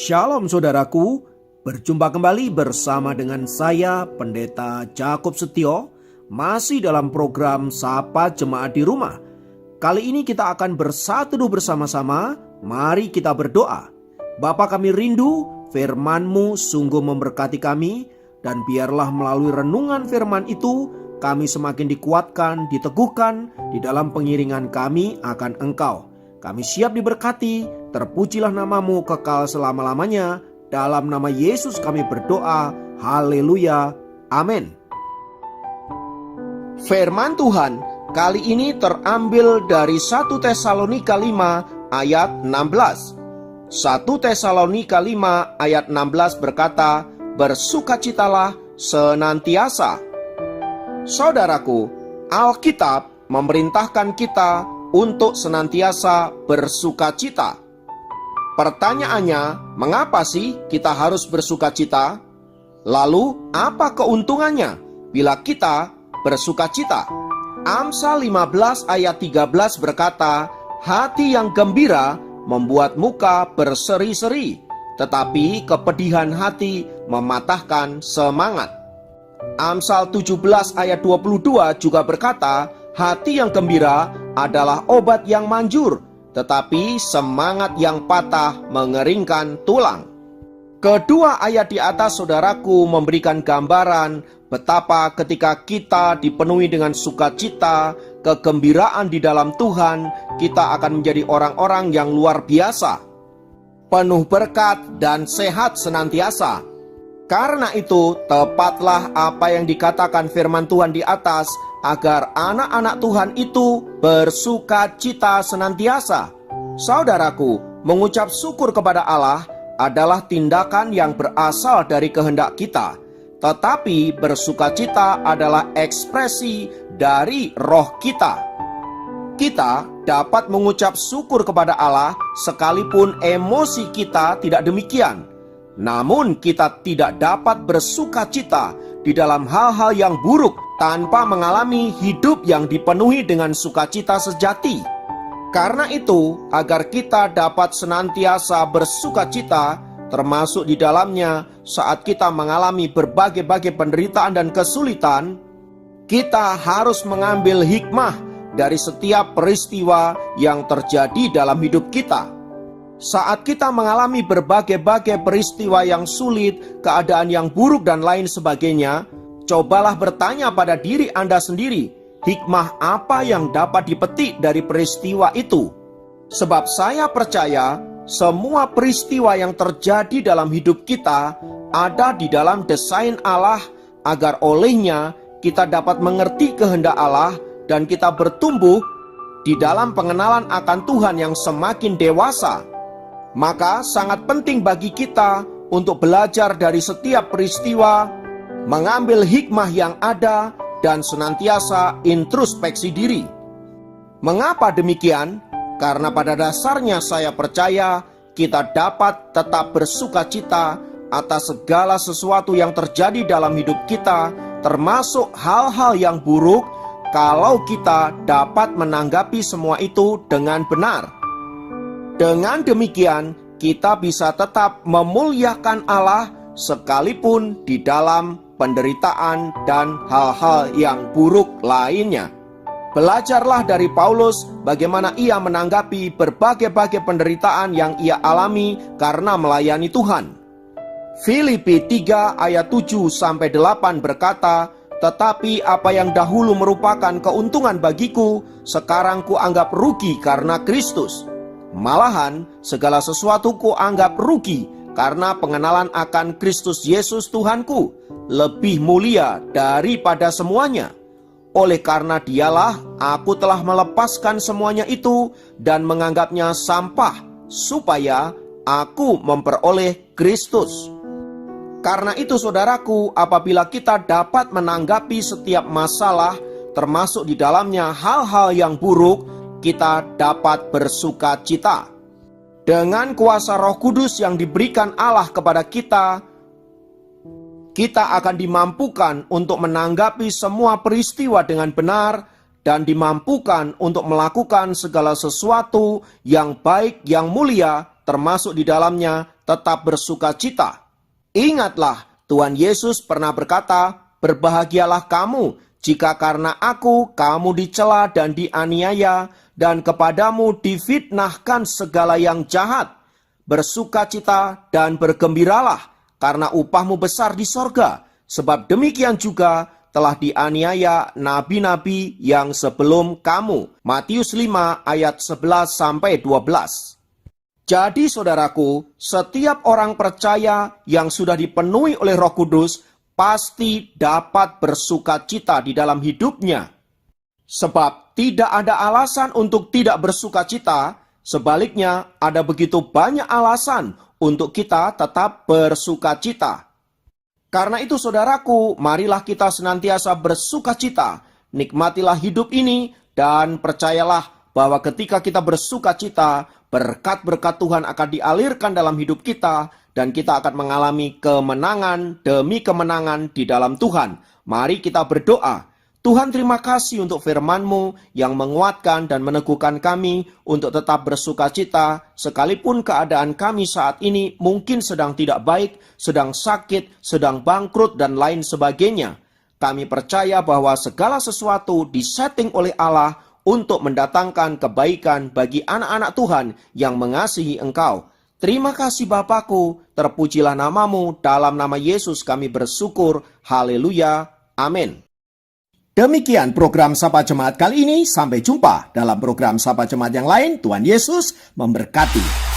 Shalom saudaraku, berjumpa kembali bersama dengan saya Pendeta Jakob Setio, masih dalam program Sapa Jemaat di Rumah. Kali ini kita akan bersatu bersama-sama, mari kita berdoa. Bapa kami rindu, firman-Mu sungguh memberkati kami, dan biarlah melalui renungan firman itu, kami semakin dikuatkan, diteguhkan di dalam pengiringan kami akan Engkau. Kami siap diberkati, terpujilah nama-Mu kekal selama-lamanya. Dalam nama Yesus kami berdoa, haleluya, amin. Firman Tuhan kali ini terambil dari 1 Tesalonika 5 ayat 16. 1 Tesalonika 5 ayat 16 berkata, bersukacitalah senantiasa. Saudaraku, Alkitab memerintahkan kita untuk senantiasa bersukacita. Pertanyaannya, mengapa sih kita harus bersukacita? Lalu, apa keuntungannya bila kita bersukacita? Amsal 15 ayat 13 berkata, hati yang gembira membuat muka berseri-seri, tetapi kepedihan hati mematahkan semangat. Amsal 17 ayat 22 juga berkata, hati yang gembira adalah obat yang manjur, tetapi semangat yang patah mengeringkan tulang. Kedua ayat di atas saudaraku memberikan gambaran betapa ketika kita dipenuhi dengan sukacita, kegembiraan di dalam Tuhan, kita akan menjadi orang-orang yang luar biasa, penuh berkat dan sehat senantiasa. Karena itu, tepatlah apa yang dikatakan firman Tuhan di atas, agar anak-anak Tuhan itu bersukacita senantiasa. Saudaraku, mengucap syukur kepada Allah adalah tindakan yang berasal dari kehendak kita. Tetapi bersukacita adalah ekspresi dari roh kita. Kita dapat mengucap syukur kepada Allah sekalipun emosi kita tidak demikian. Namun kita tidak dapat bersukacita di dalam hal-hal yang buruk tanpa mengalami hidup yang dipenuhi dengan sukacita sejati. Karena itu, agar kita dapat senantiasa bersukacita, termasuk di dalamnya saat kita mengalami berbagai-bagai penderitaan dan kesulitan, kita harus mengambil hikmah dari setiap peristiwa yang terjadi dalam hidup kita. Saat kita mengalami berbagai-bagai peristiwa yang sulit, keadaan yang buruk dan lain sebagainya, cobalah bertanya pada diri Anda sendiri, hikmah apa yang dapat dipetik dari peristiwa itu? Sebab saya percaya semua peristiwa yang terjadi dalam hidup kita ada di dalam desain Allah, agar olehnya kita dapat mengerti kehendak Allah dan kita bertumbuh di dalam pengenalan akan Tuhan yang semakin dewasa. Maka sangat penting bagi kita untuk belajar dari setiap peristiwa, mengambil hikmah yang ada, dan senantiasa introspeksi diri. Mengapa demikian? Karena pada dasarnya saya percaya kita dapat tetap bersukacita atas segala sesuatu yang terjadi dalam hidup kita, termasuk hal-hal yang buruk, kalau kita dapat menanggapi semua itu dengan benar. Dengan demikian, kita bisa tetap memuliakan Allah sekalipun di dalam penderitaan dan hal-hal yang buruk lainnya. Belajarlah dari Paulus bagaimana ia menanggapi berbagai-bagai penderitaan yang ia alami karena melayani Tuhan. Filipi 3 ayat 7-8 berkata, tetapi apa yang dahulu merupakan keuntungan bagiku, sekarang kuanggap rugi karena Kristus. Malahan segala sesuatu kuanggap rugi karena pengenalan akan Kristus Yesus Tuhanku lebih mulia daripada semuanya. Oleh karena dialah aku telah melepaskan semuanya itu dan menganggapnya sampah, supaya aku memperoleh Kristus. Karena itu saudaraku, apabila kita dapat menanggapi setiap masalah, termasuk di dalamnya hal-hal yang buruk, kita dapat bersukacita. Dengan kuasa Roh Kudus yang diberikan Allah kepada kita, kita akan dimampukan untuk menanggapi semua peristiwa dengan benar dan dimampukan untuk melakukan segala sesuatu yang baik, yang mulia, termasuk di dalamnya, tetap bersukacita. Ingatlah, Tuhan Yesus pernah berkata, "Berbahagialah kamu jika karena aku kamu dicela dan dianiaya, dan kepadamu difitnahkan segala yang jahat. Bersukacita dan bergembiralah, karena upahmu besar di sorga, sebab demikian juga telah dianiaya nabi-nabi yang sebelum kamu." Matius 5 ayat 11-12. Jadi saudaraku, setiap orang percaya yang sudah dipenuhi oleh Roh Kudus pasti dapat bersukacita di dalam hidupnya. Sebab tidak ada alasan untuk tidak bersukacita, sebaliknya ada begitu banyak alasan untuk kita tetap bersukacita. Karena itu saudaraku, marilah kita senantiasa bersukacita, nikmatilah hidup ini, dan percayalah bahwa ketika kita bersukacita, berkat-berkat Tuhan akan dialirkan dalam hidup kita, dan kita akan mengalami kemenangan demi kemenangan di dalam Tuhan. Mari kita berdoa. Tuhan, terima kasih untuk firman-Mu yang menguatkan dan meneguhkan kami untuk tetap bersukacita, sekalipun keadaan kami saat ini mungkin sedang tidak baik, sedang sakit, sedang bangkrut, dan lain sebagainya. Kami percaya bahwa segala sesuatu disetting oleh Allah untuk mendatangkan kebaikan bagi anak-anak Tuhan yang mengasihi Engkau. Terima kasih Bapakku, terpujilah nama-Mu, dalam nama Yesus kami bersyukur. Haleluya. Amin. Demikian program Sapa Jemaat kali ini. Sampai jumpa dalam program Sapa Jemaat yang lain. Tuhan Yesus memberkati.